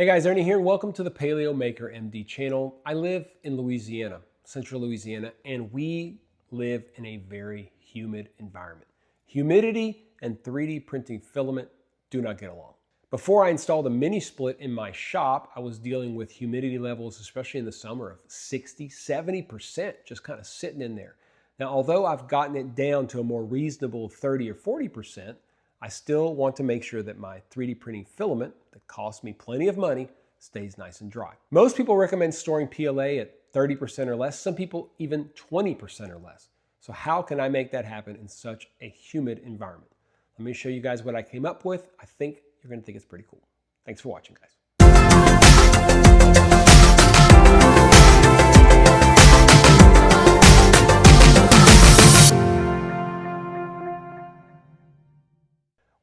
Hey guys, Ernie here, and welcome to the Paleo Maker MD channel. I live in Louisiana, central Louisiana, and we live in a very humid environment. Humidity and 3D printing filament do not get along. Before I installed a mini split in my shop, I was dealing with humidity levels, especially in the summer, of 60, 70%, just kind of sitting in there. Now, although I've gotten it down to a more reasonable 30 or 40%, I still want to make sure that my 3D printing filament, that costs me plenty of money, stays nice and dry. Most people recommend storing PLA at 30% or less, some people even 20% or less. So how can I make that happen in such a humid environment? Let me show you guys what I came up with. I think you're gonna think it's pretty cool. Thanks for watching, guys.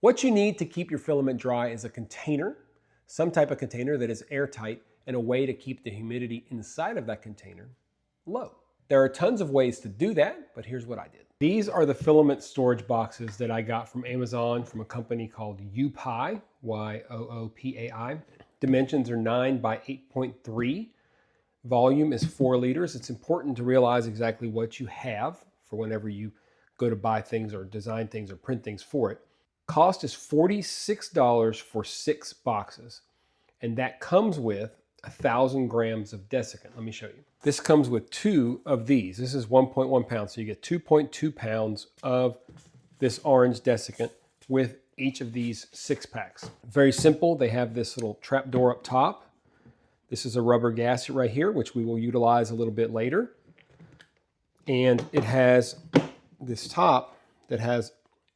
What you need to keep your filament dry is a container, some type of container that is airtight, and a way to keep the humidity inside of that container low. There are tons of ways to do that, but here's what I did. These are the filament storage boxes that I got from Amazon from a company called Yoopai, Y-O-O-P-A-I. Dimensions are 9 by 8.3. Volume is 4 liters. It's important to realize exactly what you have for whenever you go to buy things or design things or print things for it. Cost is $46 for 6 boxes, and that comes with 1,000 grams of desiccant. Let me show you. This comes with 2 of these. This is 1.1 pounds, so you get 2.2 pounds of this orange desiccant with each of these 6 packs. Very simple. They have this little trap door up top. This is a rubber gasket right here, which we will utilize a little bit later. And it has this top that has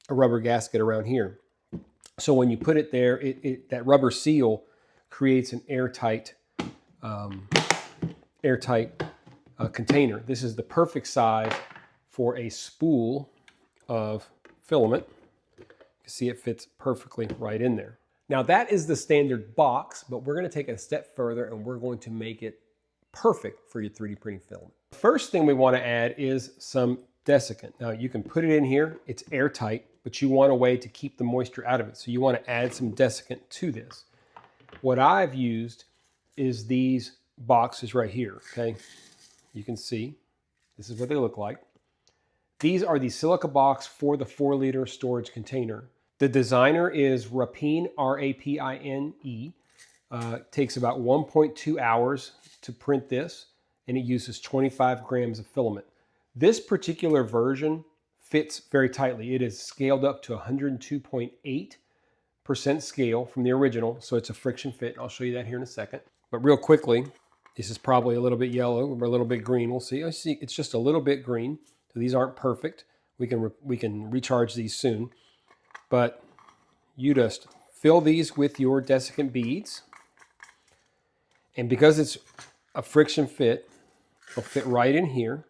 a rubber gasket around here. So when you put it there, that rubber seal creates an airtight container. This is the perfect size for a spool of filament. You can see it fits perfectly right in there. Now that is the standard box, but we're going to take it a step further and we're going to make it perfect for your 3D printing filament. First thing we want to add is some desiccant. Now you can put it in here, it's airtight, but you want a way to keep the moisture out of it. So you want to add some desiccant to this. What I've used is these boxes right here, okay? You can see, this is what they look like. These are the silica box for the 4-liter storage container. The designer is Rapine, R-A-P-I-N-E. Takes about 1.2 hours to print this, and it uses 25 grams of filament. This particular version fits very tightly. It is scaled up to 102.8% scale from the original, so it's a friction fit. I'll show you that here in a second. But real quickly, this is probably a little bit yellow or a little bit green. We'll see. I see it's just a little bit green, so these aren't perfect. We can recharge these soon. But you just fill these with your desiccant beads, and because it's a friction fit, it'll fit right in here.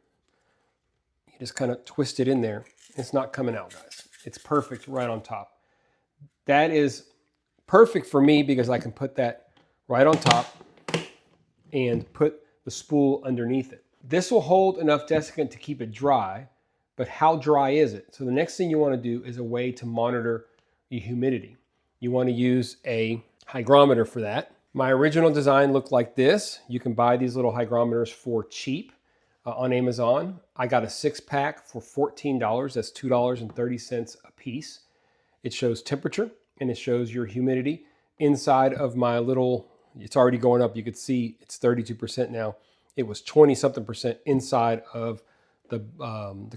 Just kind of twist it in there. It's not coming out, guys. It's perfect right on top. That is perfect for me because I can put that right on top and put the spool underneath it. This will hold enough desiccant to keep it dry, but how dry is it? So the next thing you want to do is a way to monitor the humidity. You want to use a hygrometer for that. My original design looked like this. You can buy these little hygrometers for cheap on Amazon. I got a 6-pack for $14. That's $2.30 a piece. It shows temperature and it shows your humidity inside of my little, it's already going up. You could see it's 32% now. It was 20-something% inside of the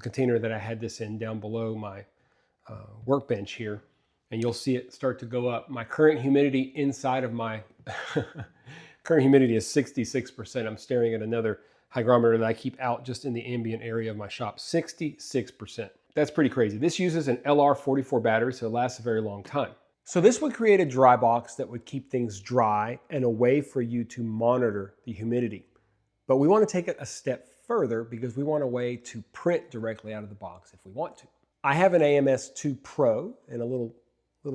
container that I had this in down below my workbench here. And you'll see it start to go up. My current humidity inside of my current humidity is 66%. I'm staring at another hygrometer that I keep out just in the ambient area of my shop, 66%. That's pretty crazy. This uses an LR44 battery, so it lasts a very long time. So this would create a dry box that would keep things dry and a way for you to monitor the humidity. But we want to take it a step further because we want a way to print directly out of the box if we want to. I have an AMS2 Pro and a little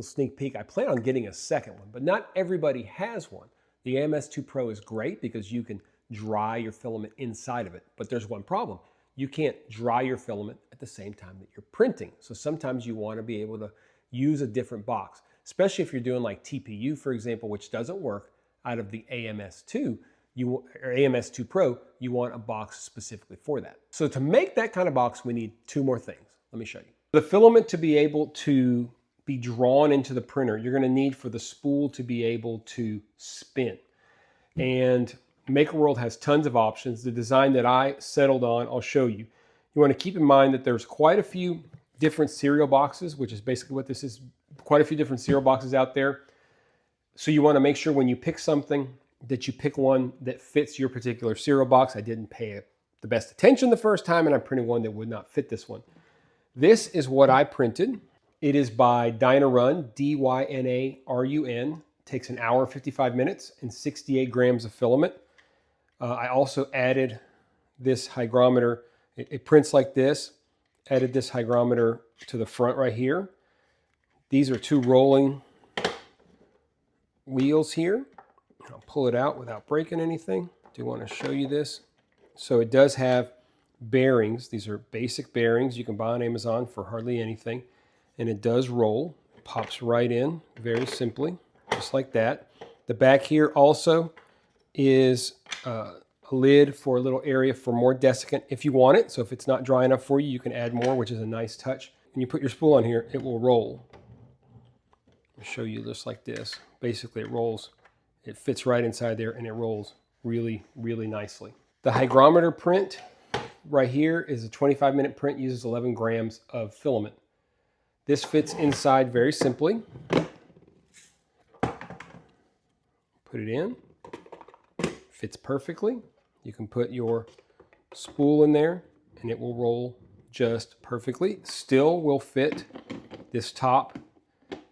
sneak peek. I plan on getting a second one, but not everybody has one. The AMS2 Pro is great because you can dry your filament inside of it. But there's one problem. You can't dry your filament at the same time that you're printing. So sometimes you want to be able to use a different box, especially if you're doing like TPU, for example, which doesn't work. out of the AMS2, or AMS2 Pro, you want a box specifically for that. So to make that kind of box, we need two more things. Let me show you. The filament to be able to be drawn into the printer, you're going to need for the spool to be able to spin. And Maker World has tons of options. The design that I settled on, I'll show you. You want to keep in mind that there's quite a few different cereal boxes, which is basically what this is, quite a few different cereal boxes out there. So you want to make sure when you pick something that you pick one that fits your particular cereal box. I didn't pay the best attention the first time, and I printed one that would not fit this one. This is what I printed. It is by Dynarun, D-Y-N-A-R-U-N. Takes an hour and 55 minutes and 68 grams of filament. I also added this hygrometer. It prints like this. Added this hygrometer to the front right here. These are two rolling wheels here. I'll pull it out without breaking anything. I do want to show you this. So it does have bearings. These are basic bearings you can buy on Amazon for hardly anything. And it does roll. It pops right in very simply, just like that. The back here also is a lid for a little area for more desiccant if you want it. So if it's not dry enough for you, you can add more, which is a nice touch. When you put your spool on here, it will roll. I'll show you just like this. Basically it rolls. It fits right inside there and it rolls really, really nicely. The hygrometer print right here is a 25-minute print, uses 11 grams of filament. This fits inside very simply. Put it in. Fits perfectly. You can put your spool in there and it will roll just perfectly. Still will fit this top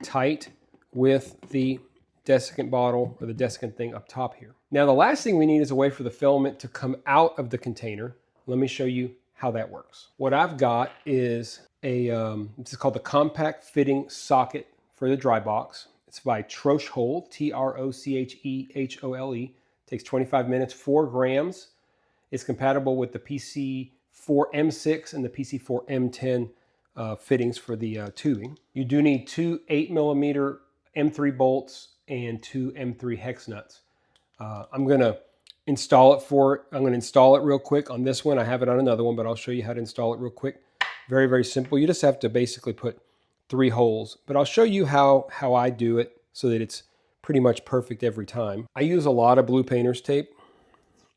tight with the desiccant bottle or the desiccant thing up top here. Now the last thing we need is a way for the filament to come out of the container. Let me show you how that works. What I've got is this is called the Compact Fitting Socket for the dry box. It's by Trochhole, T-R-O-C-H-E-H-O-L-E. Takes 25 minutes, 4 grams. It's compatible with the PC4M6 and the PC4M10 fittings for the tubing. You do need two 8mm M3 bolts and two M3 hex nuts. I'm gonna install it I'm gonna install it real quick on this one. I have it on another one, but I'll show you how to install it real quick. Very, very simple. You just have to basically put 3 holes, but I'll show you how I do it so that it's pretty much perfect every time. I use a lot of blue painter's tape,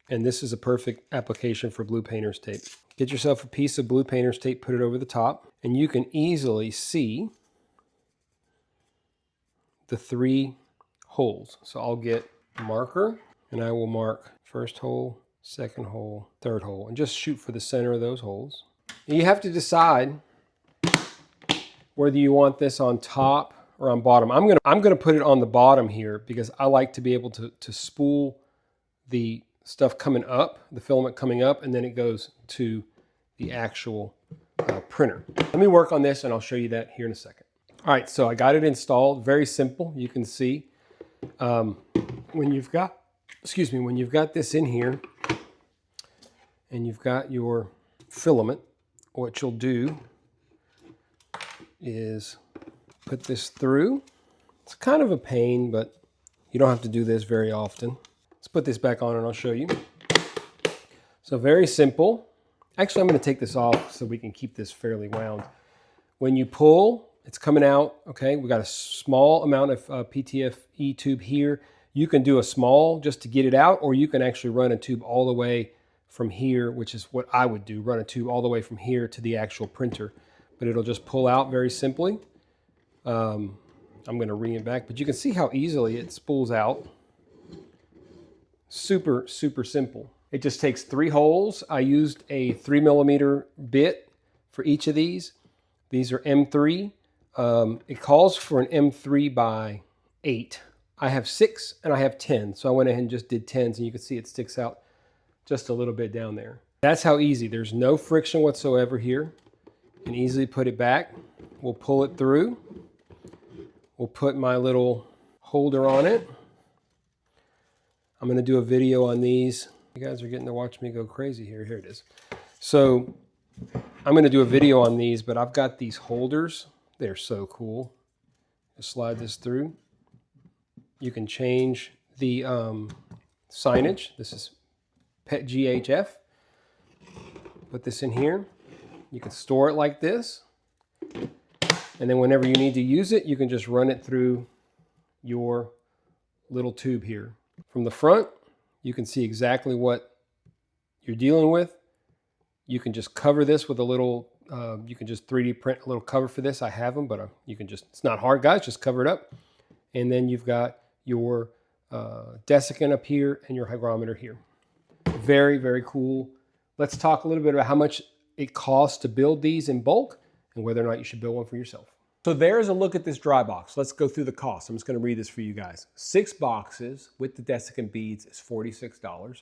and this is a perfect application for blue painter's tape. Get yourself a piece of blue painter's tape, put it over the top, and you can easily see the 3 holes. So I'll get a marker and I will mark first hole, second hole, third hole, and just shoot for the center of those holes. And you have to decide whether you want this on top or on bottom. I'm gonna put it on the bottom here because I like to be able to spool the stuff coming up, the filament coming up, and then it goes to the actual printer. Let me work on this and I'll show you that here in a second. All right, so I got it installed. Very simple. You can see when you've got this in here and you've got your filament, what you'll do is put this through. It's kind of a pain, but you don't have to do this very often. Let's put this back on and I'll show you. So very simple. Actually, I'm going to take this off so we can keep this fairly wound. When you pull, it's coming out, okay? We got a small amount of PTFE tube here. You can do a small just to get it out, or you can actually run a tube all the way from here, which is what I would do, run a tube all the way from here to the actual printer. But it'll just pull out very simply. I'm going to ring it back, but you can see how easily it spools out. Super, super simple. It just takes 3 holes. I used a 3mm bit for each of these. These are M3. It calls for an M3 by 8. I have 6 and I have 10, so I went ahead and just did 10s, and you can see it sticks out just a little bit down there. That's how easy. There's no friction whatsoever here. You can easily put it back. We'll pull it through. We'll put my little holder on it. I'm going to do a video on these. You guys are getting to watch me go crazy here. Here it is. So I'm going to do a video on these, but I've got these holders. They're so cool. Just slide this through. You can change the signage. This is PET GHF. Put this in here. You can store it like this. And then whenever you need to use it, you can just run it through your little tube here. From the front, you can see exactly what you're dealing with. You can just cover this with a little, you can just 3D print a little cover for this. I have them, but you can just, it's not hard, guys, just cover it up. And then you've got your desiccant up here and your hygrometer here. Very, very cool. Let's talk a little bit about how much it costs to build these in bulk and whether or not you should build one for yourself. So there's a look at this dry box. Let's go through the cost. I'm just going to read this for you guys. 6 boxes with the desiccant beads is $46.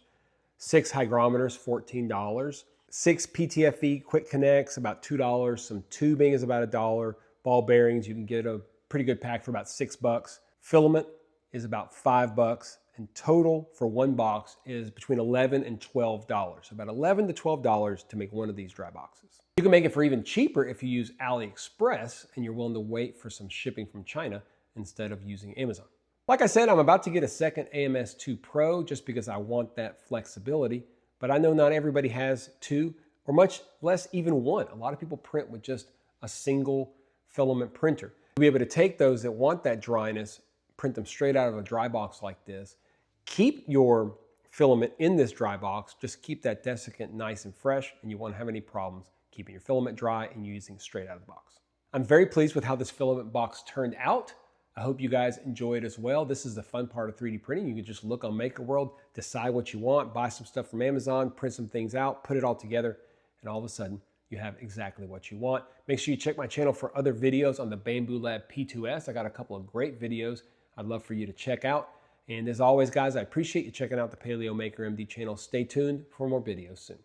6 hygrometers, $14. 6 PTFE quick connects, about $2. Some tubing is about $1. Ball bearings, you can get a pretty good pack for about $6. Filament is about $5. And total for one box is between $11 and $12. So about $11 to $12 to make one of these dry boxes. You can make it for even cheaper if you use AliExpress and you're willing to wait for some shipping from China instead of using Amazon. Like I said, I'm about to get a second AMS2 Pro just because I want that flexibility, but I know not everybody has 2 or much less even 1. A lot of people print with just a single filament printer. You'll be able to take those that want that dryness, print them straight out of a dry box like this. Keep your filament in this dry box, just keep that desiccant nice and fresh, and you won't have any problems keeping your filament dry and using it straight out of the box. I'm very pleased with how this filament box turned out. I hope you guys enjoy it as well. This is the fun part of 3D printing. You can just look on MakerWorld, decide what you want, buy some stuff from Amazon, print some things out, put it all together, and all of a sudden you have exactly what you want. Make sure you check my channel for other videos on the Bambu Lab P2S. I got a couple of great videos I'd love for you to check out. And as always, guys, I appreciate you checking out the Paleo Maker MD channel. Stay tuned for more videos soon.